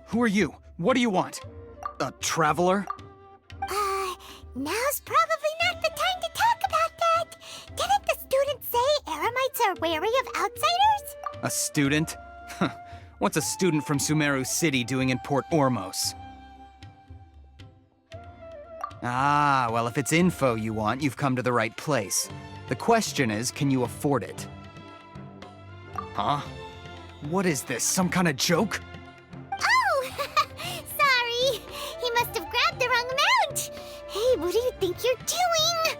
Who are you? What do you want? A traveler? Now's probably not the time to talk about that. Didn't the students say Eremites are wary of outsiders? A student? What's a student from Sumeru City doing in Port Ormos? Ah, well, if it's info you want, you've come to the right place. The question is, can you afford it? Huh? What is this, some kind of joke? Oh! Sorry! He must have grabbed the wrong amount! Hey, what do you think you're doing?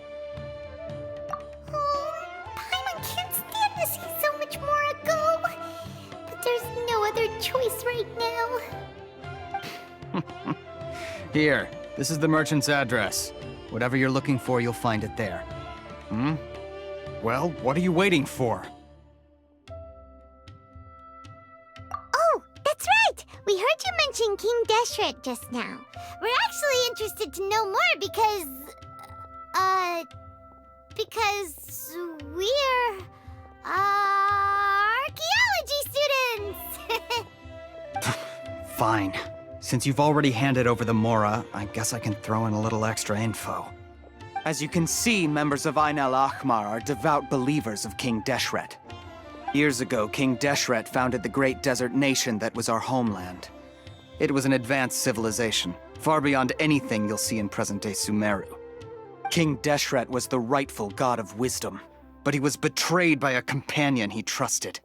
Oh, Paimon can't stand to see so much more go. But there's no other choice right now. Here, this is the merchant's address. Whatever you're looking for, you'll find it there. Hmm? Well, what are you waiting for? Oh, that's right! We heard you mention King Deshret just now. We're actually interested to know more because we're, archaeology students! Fine. Since you've already handed over the Mora, I guess I can throw in a little extra info. As you can see, members of Ain al-Ahmar are devout believers of King Deshret. Years ago, King Deshret founded the great desert nation that was our homeland. It was an advanced civilization, far beyond anything you'll see in present-day Sumeru. King Deshret was the rightful god of wisdom, but he was betrayed by a companion he trusted.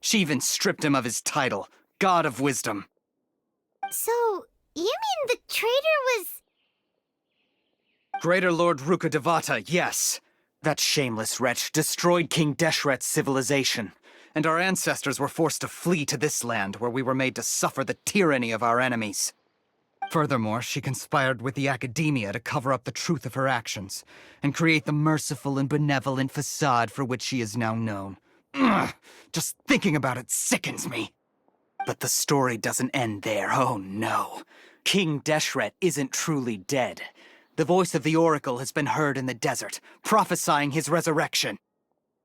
She even stripped him of his title, God of Wisdom. So, you mean the traitor was... Greater Lord Rukkhadevata, yes. That shameless wretch destroyed King Deshret's civilization, and our ancestors were forced to flee to this land where we were made to suffer the tyranny of our enemies. Furthermore, she conspired with the academia to cover up the truth of her actions, and create the merciful and benevolent facade for which she is now known. Ugh, just thinking about it sickens me. But the story doesn't end there, oh no. King Deshret isn't truly dead. The voice of the Oracle has been heard in the desert, prophesying his resurrection.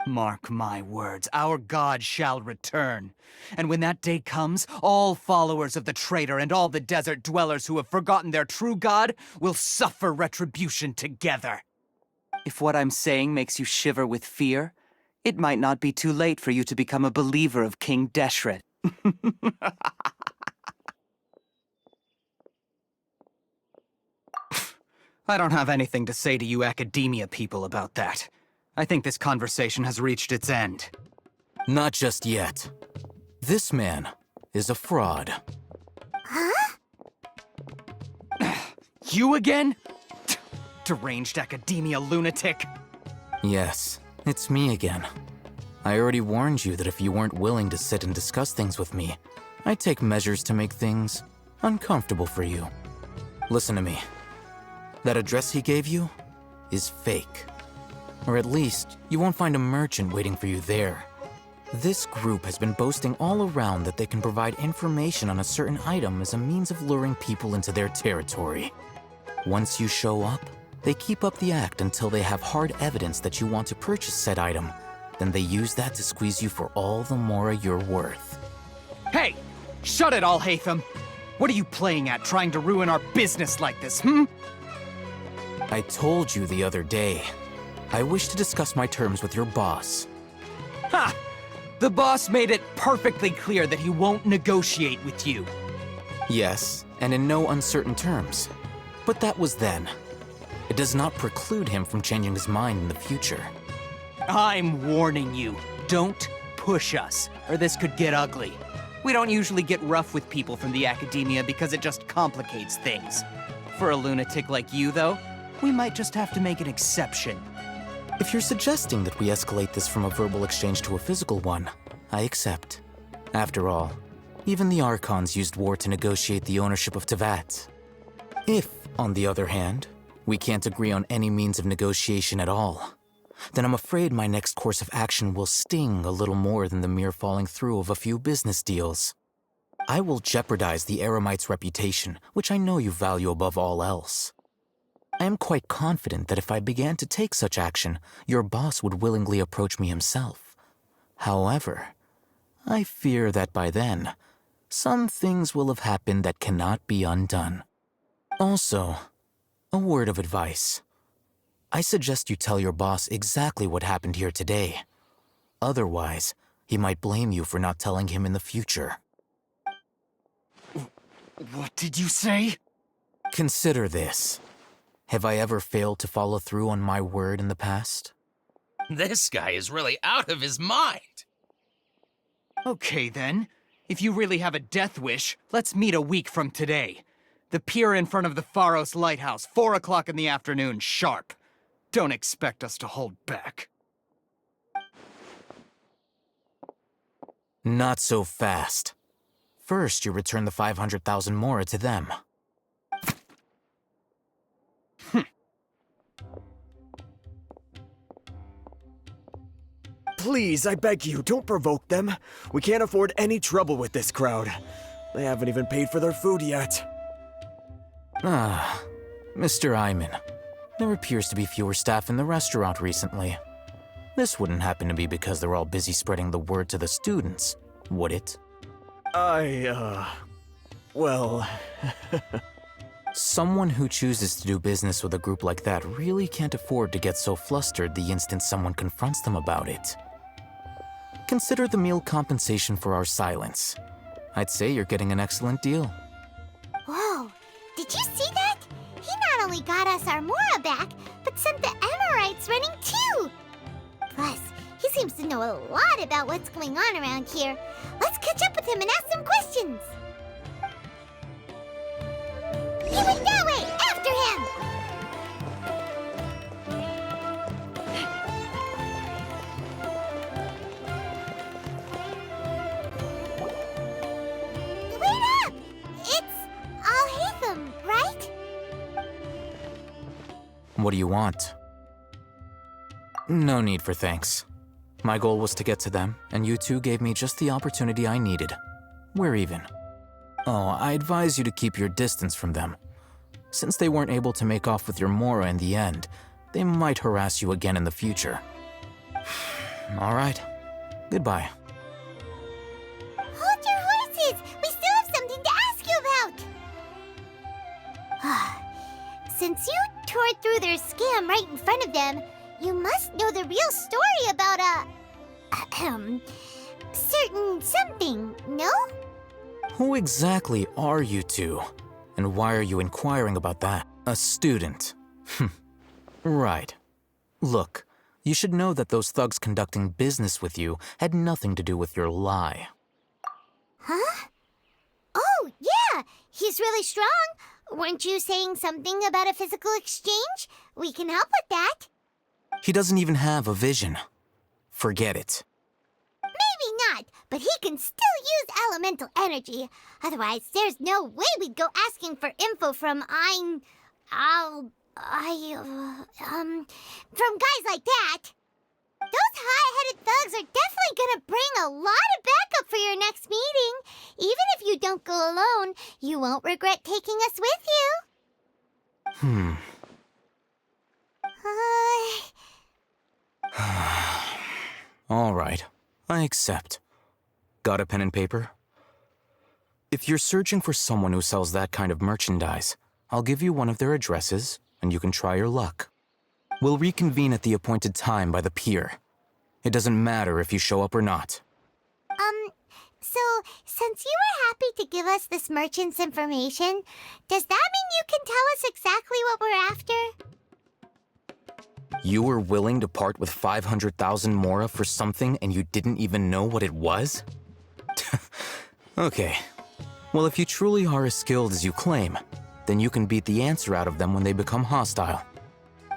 Mark my words, our god shall return. And when that day comes, all followers of the traitor and all the desert dwellers who have forgotten their true god will suffer retribution together. If what I'm saying makes you shiver with fear, it might not be too late for you to become a believer of King Deshret. I don't have anything to say to you academia people about that. I think this conversation has reached its end. Not just yet. This man is a fraud. Huh? You again? Deranged academia lunatic. Yes, it's me again. I already warned you that if you weren't willing to sit and discuss things with me, I'd take measures to make things uncomfortable for you. Listen to me. That address he gave you is fake. Or at least, you won't find a merchant waiting for you there. This group has been boasting all around that they can provide information on a certain item as a means of luring people into their territory. Once you show up, they keep up the act until they have hard evidence that you want to purchase said item. Then they use that to squeeze you for all the Mora you're worth. Hey! Shut it, Al-Haytham! What are you playing at, trying to ruin our business like this, hmm? I told you the other day. I wish to discuss my terms with your boss. Ha! The boss made it perfectly clear that he won't negotiate with you. Yes, and in no uncertain terms. But that was then. It does not preclude him from changing his mind in the future. I'm warning you, don't push us, or this could get ugly. We don't usually get rough with people from the academia because it just complicates things. For a lunatic like you, though, we might just have to make an exception. If you're suggesting that we escalate this from a verbal exchange to a physical one, I accept. After all, even the Archons used war to negotiate the ownership of Teyvat. If, on the other hand, we can't agree on any means of negotiation at all, then I'm afraid my next course of action will sting a little more than the mere falling through of a few business deals. I will jeopardize the Eremite's reputation, which I know you value above all else. I am quite confident that if I began to take such action, your boss would willingly approach me himself. However, I fear that by then, some things will have happened that cannot be undone. Also, a word of advice. I suggest you tell your boss exactly what happened here today. Otherwise, he might blame you for not telling him in the future. What did you say? Consider this. Have I ever failed to follow through on my word in the past? This guy is really out of his mind. Okay then. If you really have a death wish, let's meet a week from today. The pier in front of the Pharos Lighthouse, 4 o'clock in the afternoon, sharp. Don't expect us to hold back. Not so fast. First, you return the 500,000 mora to them. Please, I beg you, don't provoke them. We can't afford any trouble with this crowd. They haven't even paid for their food yet. Ah, Mr. Iman. There appears to be fewer staff in the restaurant recently. This wouldn't happen to be because they're all busy spreading the word to the students, would it? Well... Someone who chooses to do business with a group like that really can't afford to get so flustered the instant someone confronts them about it. Consider the meal compensation for our silence. I'd say you're getting an excellent deal. Whoa, did you see that? He not only got us our Mora back, but sent the Amorites running too! Plus, he seems to know a lot about what's going on around here. Let's catch up with him and ask some questions! He went that way! After him! Wait up! It's Al-Haytham, right? What do you want? No need for thanks. My goal was to get to them, and you two gave me just the opportunity I needed. We're even. Oh, I advise you to keep your distance from them. Since they weren't able to make off with your Mora in the end, they might harass you again in the future. All right. Goodbye. Hold your horses! We still have something to ask you about! Since you tore through their scam right in front of them, you must know the real story about certain something, no? Who exactly are you two? And why are you inquiring about that? A student. Right. Look, you should know that those thugs conducting business with you had nothing to do with your lie. Huh? Oh, yeah! He's really strong! Weren't you saying something about a physical exchange? We can help with that. He doesn't even have a vision. Forget it. Maybe not, but he can still use elemental energy. Otherwise, there's no way we'd go asking for info from from guys like that. Those hot-headed thugs are definitely gonna bring a lot of backup for your next meeting. Even if you don't go alone, you won't regret taking us with you. All right, I accept. Got a pen and paper? If you're searching for someone who sells that kind of merchandise, I'll give you one of their addresses, and you can try your luck. We'll reconvene at the appointed time by the pier. It doesn't matter if you show up or not. So, since you were happy to give us this merchant's information, does that mean you can tell us exactly what we're after? You were willing to part with 500,000 mora for something and you didn't even know what it was? Okay. Well, if you truly are as skilled as you claim, then you can beat the answer out of them when they become hostile.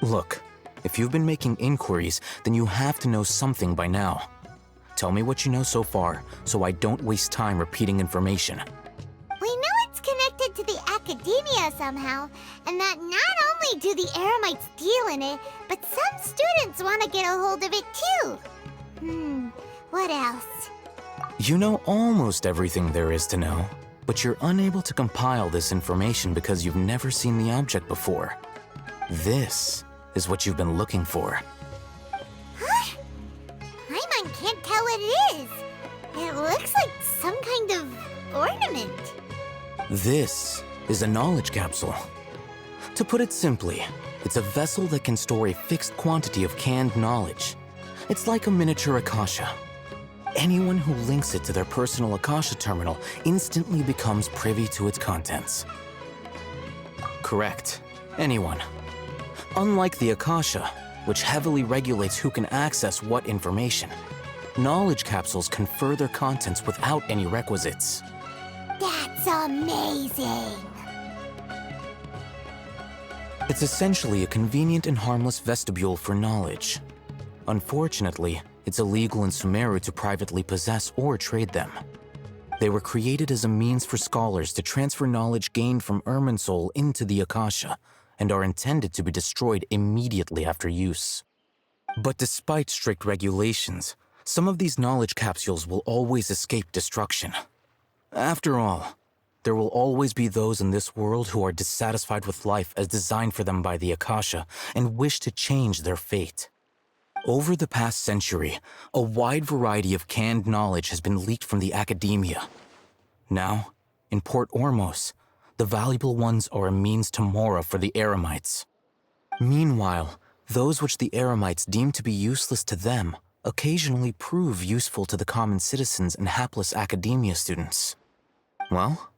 Look, if you've been making inquiries, then you have to know something by now. Tell me what you know so far, so I don't waste time repeating information. We know it's connected to the academia somehow, and that not only do the Eremites deal in it, but some students want to get a hold of it too. What else? You know almost everything there is to know, but you're unable to compile this information because you've never seen the object before. This is what you've been looking for. Paimon can't tell what it is. It looks like some kind of ornament? This is a knowledge capsule. To put it simply, it's a vessel that can store a fixed quantity of canned knowledge. It's like a miniature Akasha. Anyone who links it to their personal Akasha terminal instantly becomes privy to its contents. Correct. Anyone. Unlike the Akasha, which heavily regulates who can access what information, knowledge capsules confer their contents without any requisites. That's amazing! It's essentially a convenient and harmless vestibule for knowledge. Unfortunately, it's illegal in Sumeru to privately possess or trade them. They were created as a means for scholars to transfer knowledge gained from Irminsul into the Akasha, and are intended to be destroyed immediately after use. But despite strict regulations, some of these knowledge capsules will always escape destruction. After all, there will always be those in this world who are dissatisfied with life as designed for them by the Akasha and wish to change their fate. Over the past century, a wide variety of canned knowledge has been leaked from the academia. Now, in Port Ormos, the valuable ones are a means to Mora for the Eremites. Meanwhile, those which the Eremites deem to be useless to them occasionally prove useful to the common citizens and hapless academia students. Well,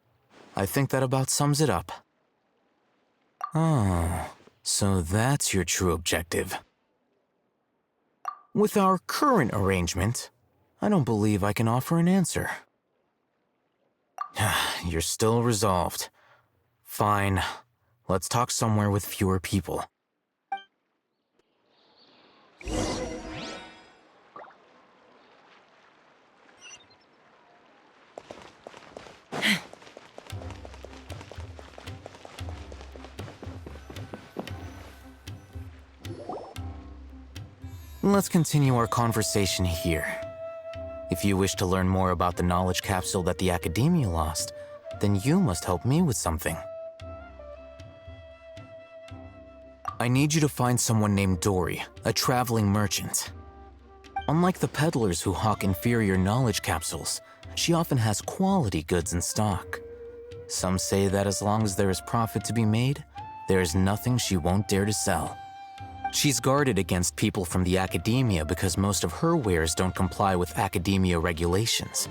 I think that about sums it up. Oh, so that's your true objective. With our current arrangement, I don't believe I can offer an answer. You're still resolved. Fine. Let's talk somewhere with fewer people. Let's continue our conversation here. If you wish to learn more about the knowledge capsule that the Academia lost, then you must help me with something. I need you to find someone named Dori, a traveling merchant. Unlike the peddlers who hawk inferior knowledge capsules, she often has quality goods in stock. Some say that as long as there is profit to be made, there is nothing she won't dare to sell. She's guarded against people from the Academia because most of her wares don't comply with Academia regulations.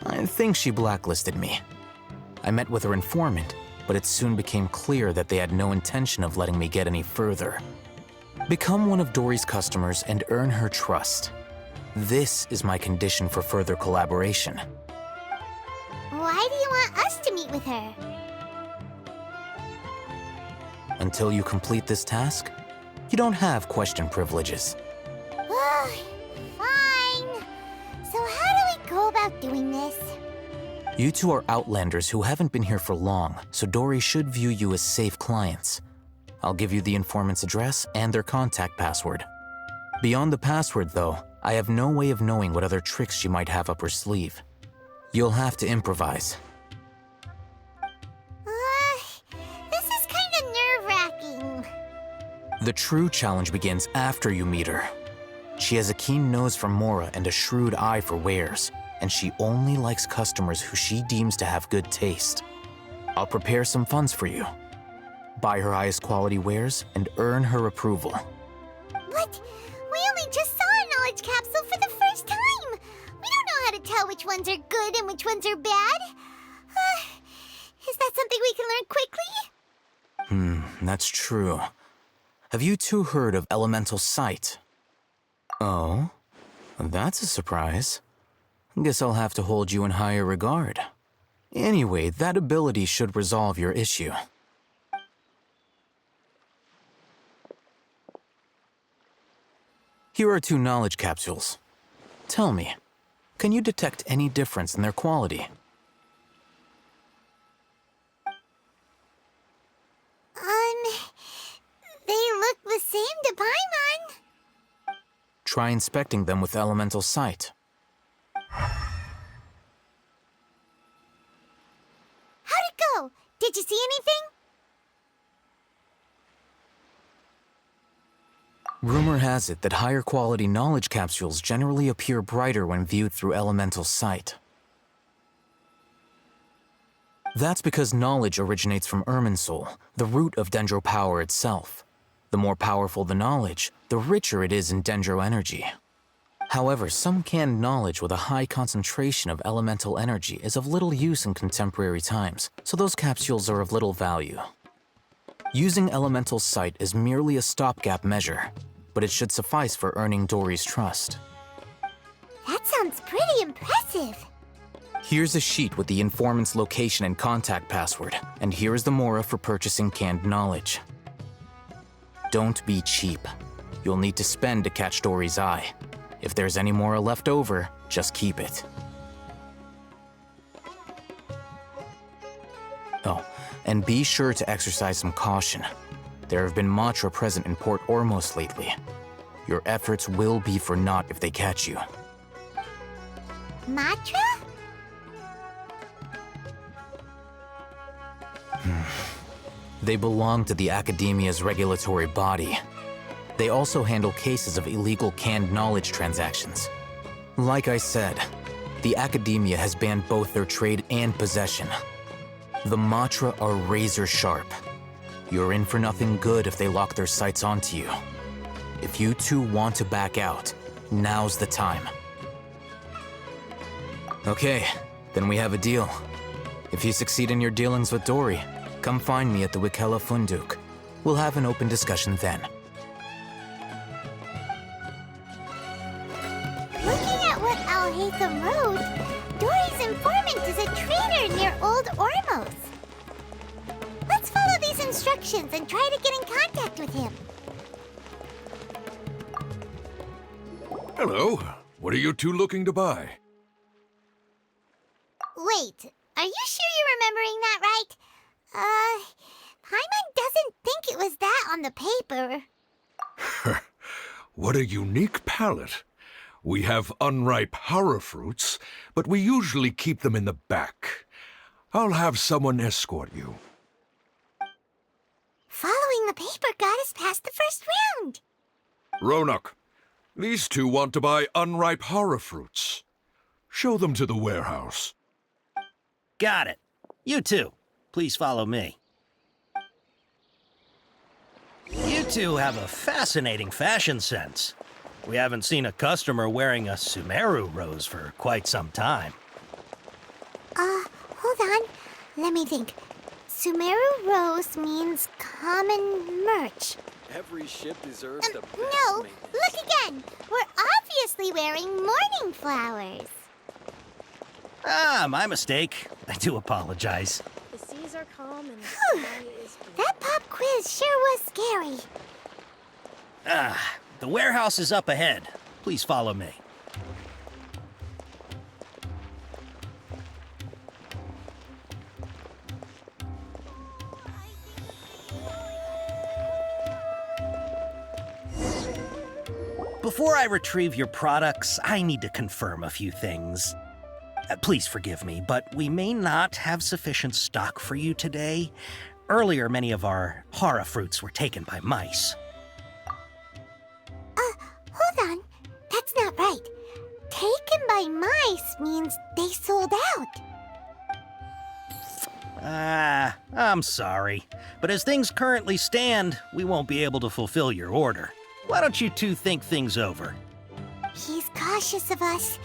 I think she blacklisted me. I met with her informant, but it soon became clear that they had no intention of letting me get any further. Become one of Dori's customers and earn her trust. This is my condition for further collaboration. Why do you want us to meet with her? Until you complete this task, you don't have question privileges. Fine. So how do we go about doing this? You two are outlanders who haven't been here for long, so Dori should view you as safe clients. I'll give you the informant's address and their contact password. Beyond the password, though, I have no way of knowing what other tricks she might have up her sleeve. You'll have to improvise. This is kind of nerve-wracking. The true challenge begins after you meet her. She has a keen nose for Mora and a shrewd eye for wares, and she only likes customers who she deems to have good taste. I'll prepare some funds for you. Buy her highest quality wares and earn her approval. What? We only just saw a knowledge capsule for the first time. We don't know how to tell which ones are good and which ones are bad. Is that something we can learn quickly? That's true. Have you two heard of elemental sight? Oh, that's a surprise. Guess I'll have to hold you in higher regard. Anyway, that ability should resolve your issue. Here are 2 knowledge capsules. Tell me, can you detect any difference in their quality? They look the same to Paimon. Try inspecting them with elemental sight. How'd it go? Did you see anything? Rumor has it that higher quality knowledge capsules generally appear brighter when viewed through elemental sight. That's because knowledge originates from Irminsul, the root of Dendro power itself. The more powerful the knowledge, the richer it is in Dendro energy. However, some canned knowledge with a high concentration of elemental energy is of little use in contemporary times, so those capsules are of little value. Using elemental sight is merely a stopgap measure, but it should suffice for earning Dori's trust. That sounds pretty impressive. Here's a sheet with the informant's location and contact password, and here is the mora for purchasing canned knowledge. Don't be cheap. You'll need to spend to catch Dori's eye. If there's any mora left over, just keep it. Oh, and be sure to exercise some caution. There have been Matra present in Port Ormos lately. Your efforts will be for naught if they catch you. Matra? They belong to the Academia's regulatory body. They also handle cases of illegal canned knowledge transactions. Like I said, the Academia has banned both their trade and possession. The Matra are razor sharp. You're in for nothing good if they lock their sights onto you. If you two want to back out, now's the time. Okay, then we have a deal. If you succeed in your dealings with Dori, come find me at the Wikela Funduk. We'll have an open discussion then. Looking at what Al-Haytham wrote, Dori's informant is a traitor near Old Ormos. Let's follow these instructions and try to get in contact with him. Hello. What are you two looking to buy? Wait, are you sure you're remembering that right? Paimon doesn't think it was that on the paper. What a unique palate. We have unripe hara fruits, but we usually keep them in the back. I'll have someone escort you. Following the paper got us past the first round. Ronak, these two want to buy unripe hara fruits. Show them to the warehouse. Got it. You two, please follow me. You two have a fascinating fashion sense. We haven't seen a customer wearing a Sumeru rose for quite some time. Hold on. Let me think. Sumeru Rose means common merch. Every ship deserves the best No, maintenance. look again. We're obviously wearing morning flowers. Ah, my mistake. I do apologize. The seas are calm and the sky is blue. That pop quiz sure was scary. The warehouse is up ahead. Please follow me. Before I retrieve your products, I need to confirm a few things. Please forgive me, but we may not have sufficient stock for you today. Earlier, many of our hara fruits were taken by mice. Hold on. That's not right. Taken by mice means they sold out. I'm sorry. But as things currently stand, we won't be able to fulfill your order. Why don't you two think things over? He's cautious of us.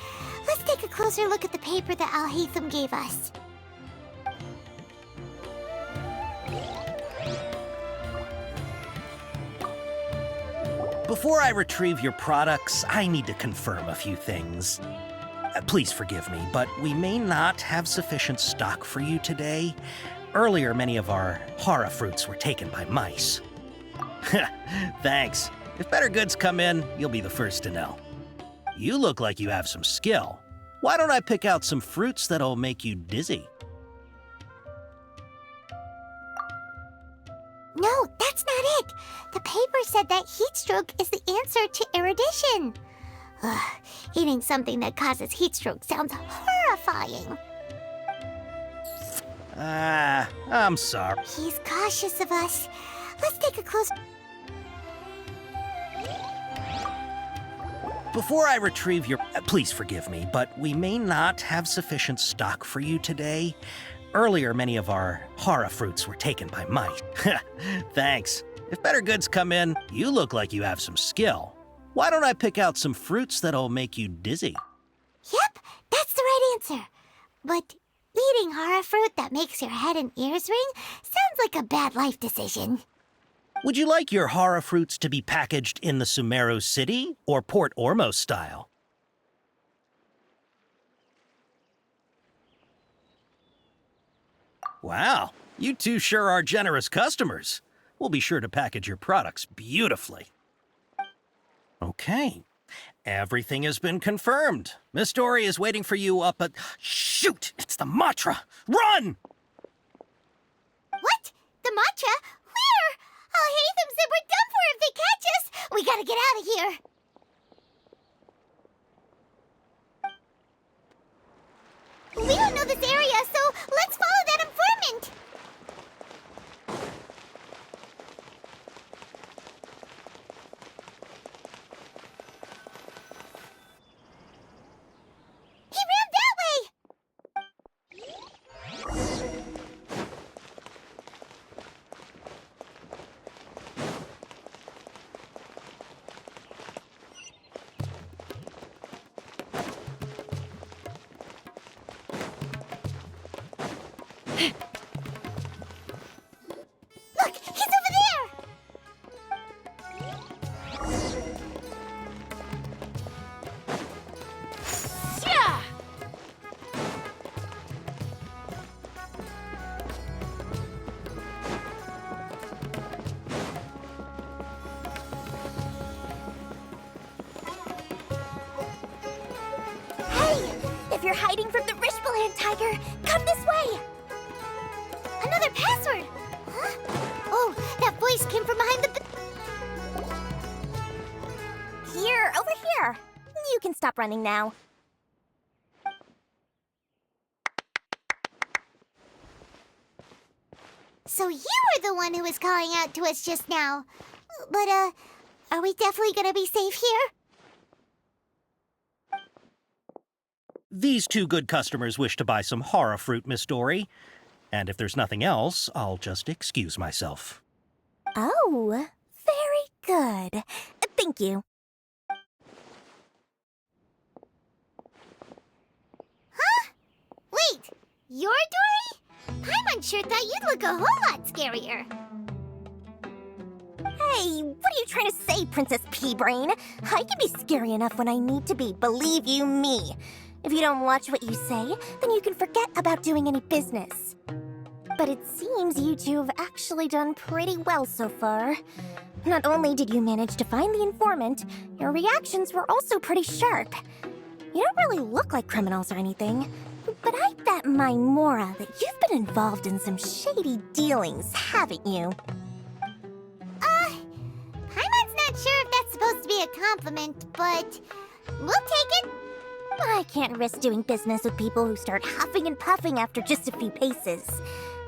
Let's take a closer look at the paper that Al-Haytham gave us. Before I retrieve your products, I need to confirm a few things. Please forgive me, but we may not have sufficient stock for you today. Earlier, many of our hara fruits were taken by mice. Thanks. If better goods come in, you'll be the first to know. You look like you have some skill. Why don't I pick out some fruits that'll make you dizzy? No, that's not it. The paper said that heat stroke is the answer to erudition. Ugh, eating something that causes heat stroke sounds horrifying. I'm sorry. He's cautious of us. Let's take a close... Before I retrieve your... Please forgive me, but we may not have sufficient stock for you today. Earlier, many of our hara fruits were taken by might. Thanks. If better goods come in, you look like you have some skill. Why don't I pick out some fruits that'll make you dizzy? Yep, that's the right answer. But eating hara fruit that makes your head and ears ring sounds like a bad life decision. Would you like your hara fruits to be packaged in the Sumeru City or Port Ormos style? Wow, you two sure are generous customers. We'll be sure to package your products beautifully. Okay, everything has been confirmed. Miss Dori is waiting for you up at... Shoot! It's the Matra! Run! What? The matcha? Where? Oh, Hatham said we're done for if they catch us. We gotta get out of here. We don't know this area, so let's follow that informant. He ran that way. Look, he's over there. Yeah. Hey, if you're hiding from the Rishbaland tiger, come this way. Another password! Huh? Oh, that voice came from behind the... Here, over here. You can stop running now. So you were the one who was calling out to us just now. But, are we definitely gonna be safe here? These two good customers wish to buy some hara fruit, Miss Dori. And if there's nothing else, I'll just excuse myself. Oh, very good. Thank you. Huh? Wait, you're Dori? Paimon sure thought you'd look a whole lot scarier. Hey, what are you trying to say, Princess Pea-Brain? I can be scary enough when I need to be, believe you me. If you don't watch what you say, then you can forget about doing any business. But it seems you two have actually done pretty well so far. Not only did you manage to find the informant, your reactions were also pretty sharp. You don't really look like criminals or anything, but I bet my Mora that you've been involved in some shady dealings, haven't you? Paimon's not sure if that's supposed to be a compliment, but we'll take it. I can't risk doing business with people who start huffing and puffing after just a few paces.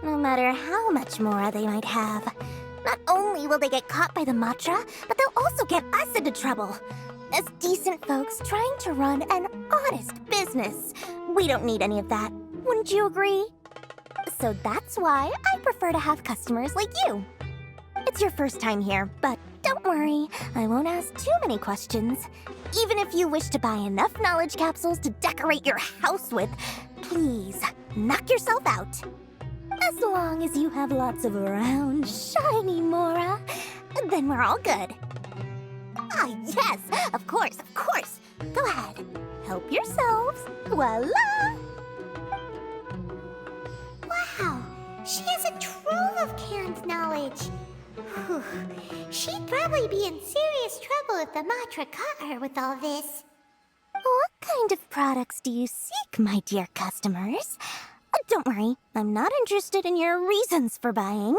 No matter how much Mora they might have. Not only will they get caught by the Matra, but they'll also get us into trouble. As decent folks trying to run an honest business. We don't need any of that. Wouldn't you agree? So that's why I prefer to have customers like you. It's your first time here, but don't worry, I won't ask too many questions. Even if you wish to buy enough knowledge capsules to decorate your house with, please, knock yourself out. As long as you have lots of round, shiny Mora, then we're all good. Ah, yes, of course, of course. Go ahead, help yourselves. Voila! Wow, she has a trove of canned knowledge. Whew. She'd probably be in serious trouble if the Matra caught her with all this. What kind of products do you seek, my dear customers? Don't worry, I'm not interested in your reasons for buying.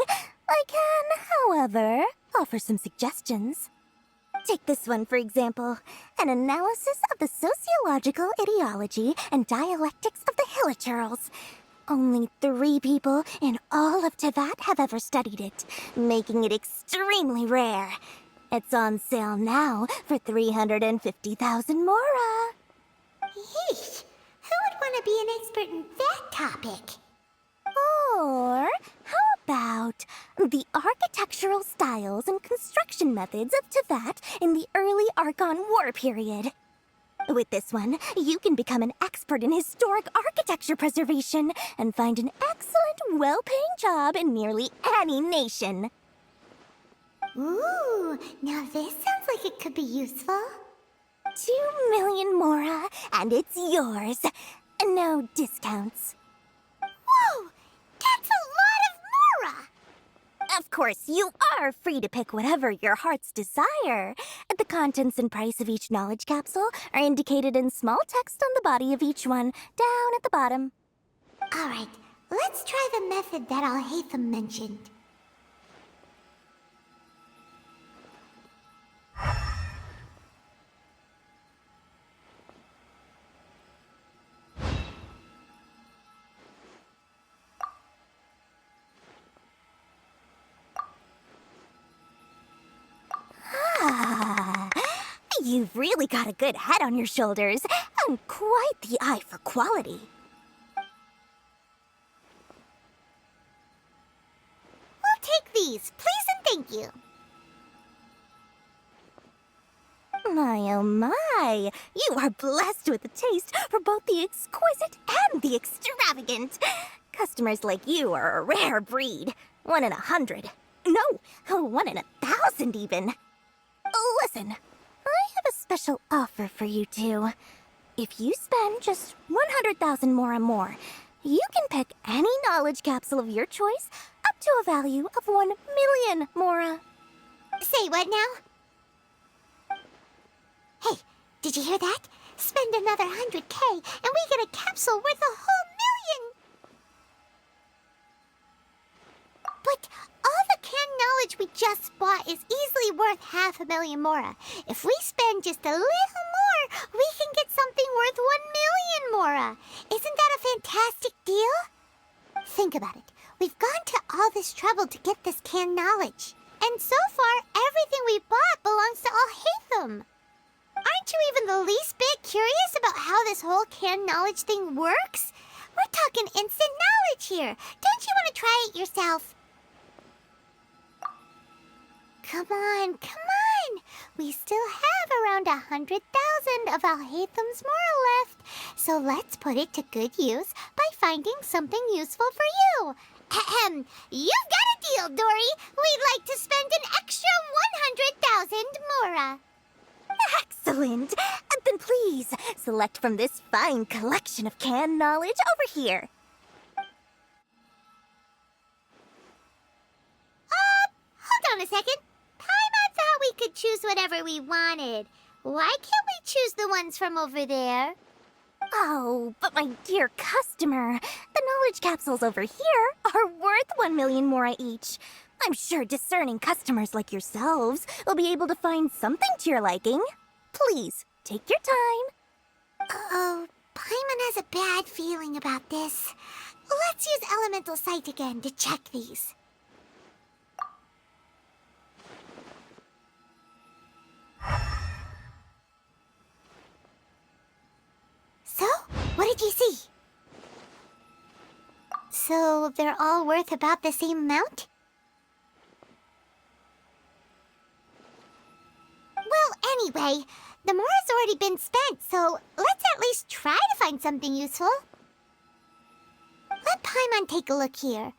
I can, however, offer some suggestions. Take this one, for example. An analysis of the sociological ideology and dialectics of the Hilichurls. Only 3 people in all of Teyvat have ever studied it, making it extremely rare. It's on sale now for 350,000 Mora. Yeesh, who would want to be an expert in that topic? the architectural styles and construction methods of Teyvat in the early Archon War period. With this one, you can become an expert in historic architecture preservation and find an excellent, well-paying job in nearly any nation. Ooh, now this sounds like it could be useful. 2 million Mora, and it's yours. No discounts. Whoa! That's a lot of Mora! Of course, you are free to pick whatever your heart's desire. The contents and price of each knowledge capsule are indicated in small text on the body of each one, down at the bottom. Alright, let's try the method that Alhaitham mentioned. You've really got a good head on your shoulders, and quite the eye for quality. We'll take these, please and thank you. My oh my, you are blessed with a taste for both the exquisite and the extravagant. Customers like you are a rare breed. 1 in 100. No, 1 in 1,000 even. Listen, I have a special offer for you two. If you spend just 100,000 more, you can pick any knowledge capsule of your choice up to a value of 1 million Mora. Say what now? Hey, did you hear that? Spend another 100K and we get a capsule worth a whole million! But all the canned knowledge we just bought is easily worth 500,000 Mora. If we spend just a little more, we can get something worth 1 million Mora. Isn't that a fantastic deal? Think about it. We've gone to all this trouble to get this canned knowledge. And so far, everything we bought belongs to Alhaitham. Aren't you even the least bit curious about how this whole canned knowledge thing works? We're talking instant knowledge here. Don't you want to try it yourself? Come on. We still have around 100,000 of Alhaitham's Mora left. So let's put it to good use by finding something useful for you. Ahem. You've got a deal, Dori. We'd like to spend an extra 100,000 Mora. Excellent! Then please, select from this fine collection of canned knowledge over here. Hold on a second. Paimon thought we could choose whatever we wanted. Why can't we choose the ones from over there? Oh, but my dear customer, the knowledge capsules over here are worth 1 million Mora each. I'm sure discerning customers like yourselves will be able to find something to your liking. Please, take your time. Uh-oh, Paimon has a bad feeling about this. Let's use Elemental Sight again to check these. So, what did you see? So, they're all worth about the same amount? Well, anyway, the Mora's already been spent, so let's at least try to find something useful. Let Paimon take a look here.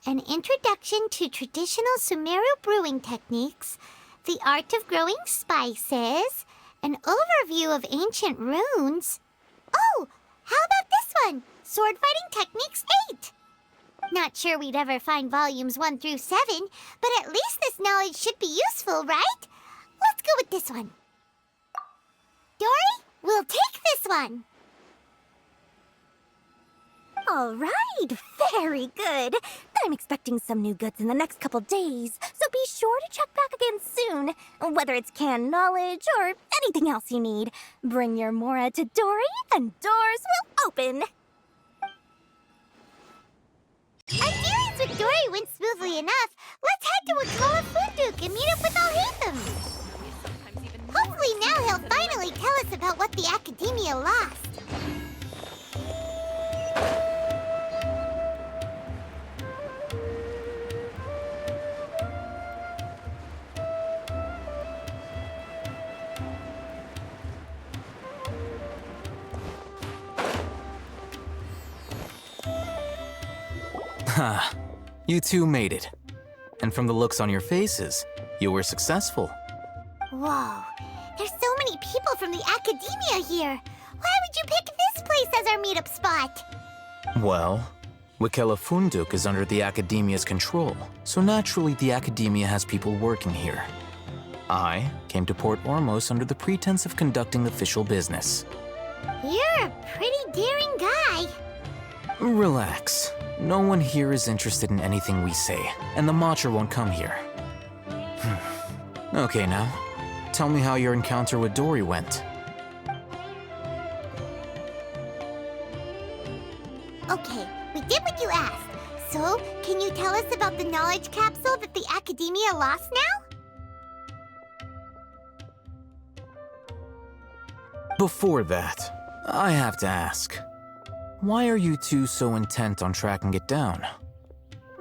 An introduction to traditional Sumeru brewing techniques, the art of growing spices, an overview of ancient runes. Oh, how about this one? Sword Fighting Techniques 8. Not sure we'd ever find volumes 1 through 7, but at least this knowledge should be useful, right? Let's go with this one. Dori, we'll take this one. All right, very good. I'm expecting some new goods in the next couple days, so be sure to check back again soon. Whether it's canned knowledge or anything else you need, bring your Mora to Dori and doors will open. Our dealings with Dori went smoothly enough. Let's head to Wakala Funduk and meet up with Alhaitham. Hopefully now he'll finally tell us about what the Academia lost. Ha, you two made it. And from the looks on your faces, you were successful. Whoa, there's so many people from the academia here. Why would you pick this place as our meetup spot? Well, Wikela Funduk is under the academia's control, so naturally the academia has people working here. I came to Port Ormos under the pretense of conducting official business. You're a pretty daring guy. Relax. No one here is interested in anything we say, and the Matcha won't come here. Okay now, tell me how your encounter with Dori went. Okay, we did what you asked. So, can you tell us about the knowledge capsule that the academia lost now? Before that, I have to ask, why are you two so intent on tracking it down?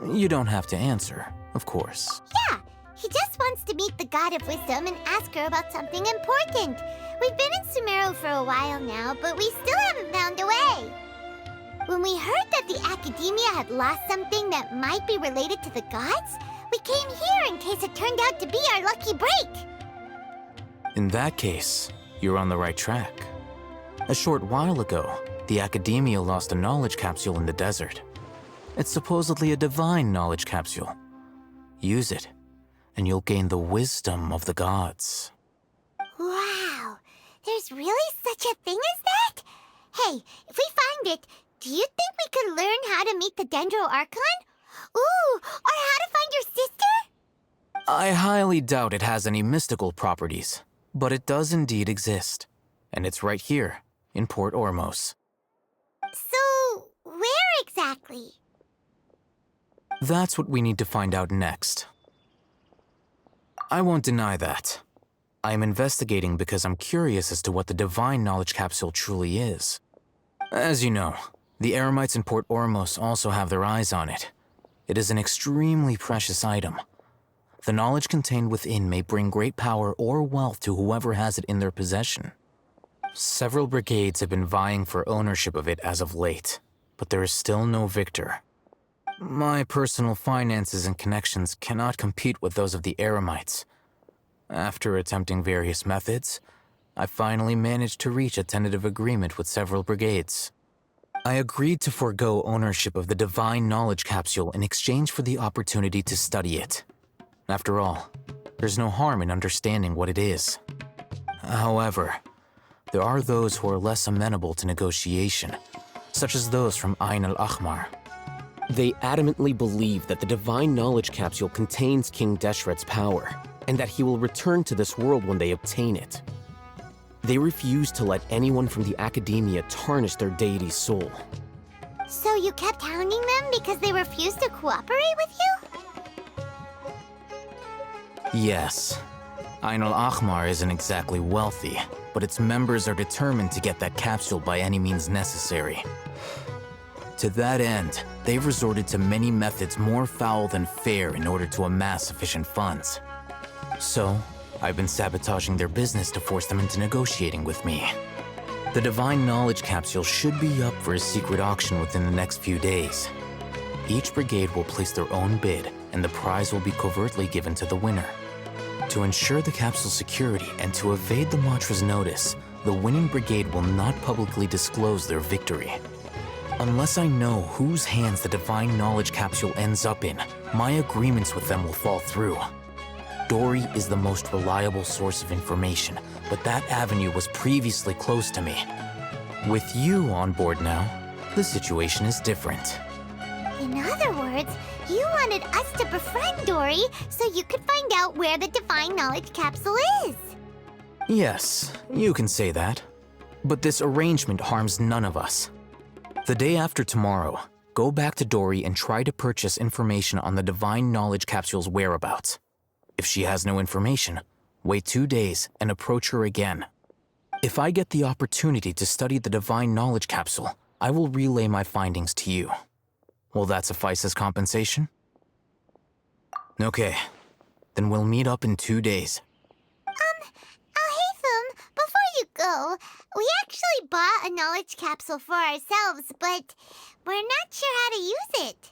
You don't have to answer, of course. Yeah, he just wants to meet the God of Wisdom and ask her about something important. We've been in Sumeru for a while now, but we still haven't found a way. When we heard that the academia had lost something that might be related to the gods, we came here in case it turned out to be our lucky break. In that case, you're on the right track. A short while ago, the academia lost a knowledge capsule in the desert. It's supposedly a divine knowledge capsule. Use it, and you'll gain the wisdom of the gods. Wow, there's really such a thing as that? Hey, if we find it, do you think we could learn how to meet the Dendro Archon? Ooh, or how to find your sister? I highly doubt it has any mystical properties, but it does indeed exist. And it's right here, in Port Ormos. So, where exactly? That's what we need to find out next. I won't deny that. I am investigating because I'm curious as to what the divine knowledge capsule truly is. As you know, the Eremites in Port Ormos also have their eyes on it. It is an extremely precious item. The knowledge contained within may bring great power or wealth to whoever has it in their possession. Several brigades have been vying for ownership of it as of late, but there is still no victor. My personal finances and connections cannot compete with those of the Eremites. After attempting various methods, I finally managed to reach a tentative agreement with several brigades. I agreed to forego ownership of the divine knowledge capsule in exchange for the opportunity to study it. After all, there's no harm in understanding what it is. However, there are those who are less amenable to negotiation, such as those from Ain al-Ahmar. They adamantly believe that the divine knowledge capsule contains King Deshret's power, and that he will return to this world when they obtain it. They refuse to let anyone from the academia tarnish their deity's soul. So you kept hounding them because they refused to cooperate with you? Yes. Ain al-Ahmar isn't exactly wealthy, but its members are determined to get that capsule by any means necessary. To that end, they've resorted to many methods more foul than fair in order to amass sufficient funds. So, I've been sabotaging their business to force them into negotiating with me. The divine knowledge capsule should be up for a secret auction within the next few days. Each brigade will place their own bid, and the prize will be covertly given to the winner. To ensure the capsule's security and to evade the Matra's notice, the winning brigade will not publicly disclose their victory. Unless I know whose hands the divine knowledge capsule ends up in, my agreements with them will fall through. Dori is the most reliable source of information, but that avenue was previously closed to me. With you on board now, the situation is different. In other words, you wanted us to befriend Dori so you could find out where the divine knowledge capsule is. Yes, you can say that. But this arrangement harms none of us. The day after tomorrow, go back to Dori and try to purchase information on the divine knowledge capsule's whereabouts. If she has no information, wait 2 days and approach her again. If I get the opportunity to study the divine knowledge capsule, I will relay my findings to you. Will that suffice as compensation? Okay, then we'll meet up in 2 days. Alhaitham, before you go, we actually bought a knowledge capsule for ourselves, but we're not sure how to use it.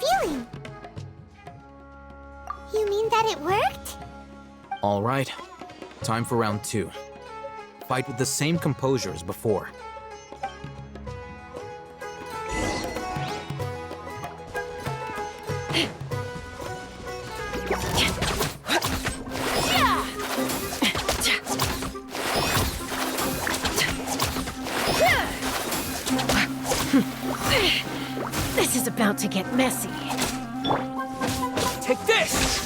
you feeling? You mean that it worked? All right. Time for round 2. Fight with the same composure as before. This is about to get messy. Take this!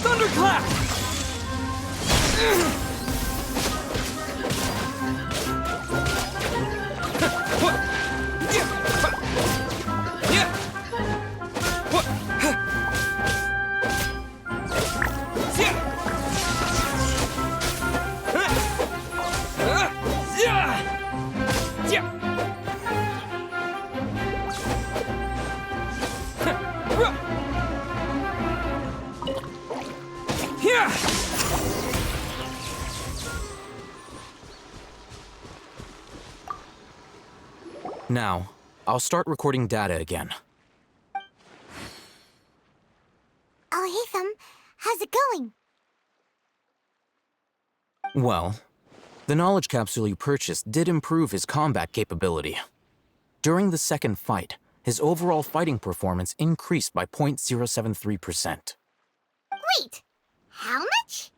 Thunderclap! Now, I'll start recording data again. Oh, Hatham, how's it going? Well, the knowledge capsule you purchased did improve his combat capability. During the second fight, his overall fighting performance increased by 0.073%. Wait, how much?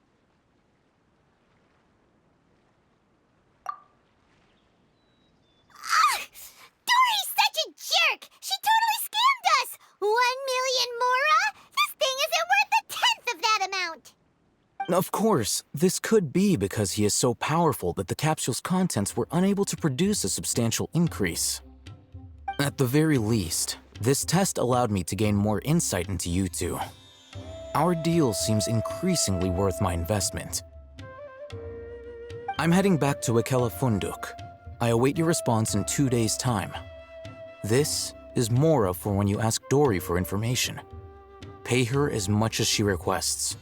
Dori's such a jerk! She totally scammed us! 1 million mora? This thing isn't worth a tenth of that amount! Of course, this could be because he is so powerful that the capsule's contents were unable to produce a substantial increase. At the very least, this test allowed me to gain more insight into you two. Our deal seems increasingly worth my investment. I'm heading back to Ikela Funduk. I await your response in 2 days' time. This is Mora for when you ask Dori for information. Pay her as much as she requests.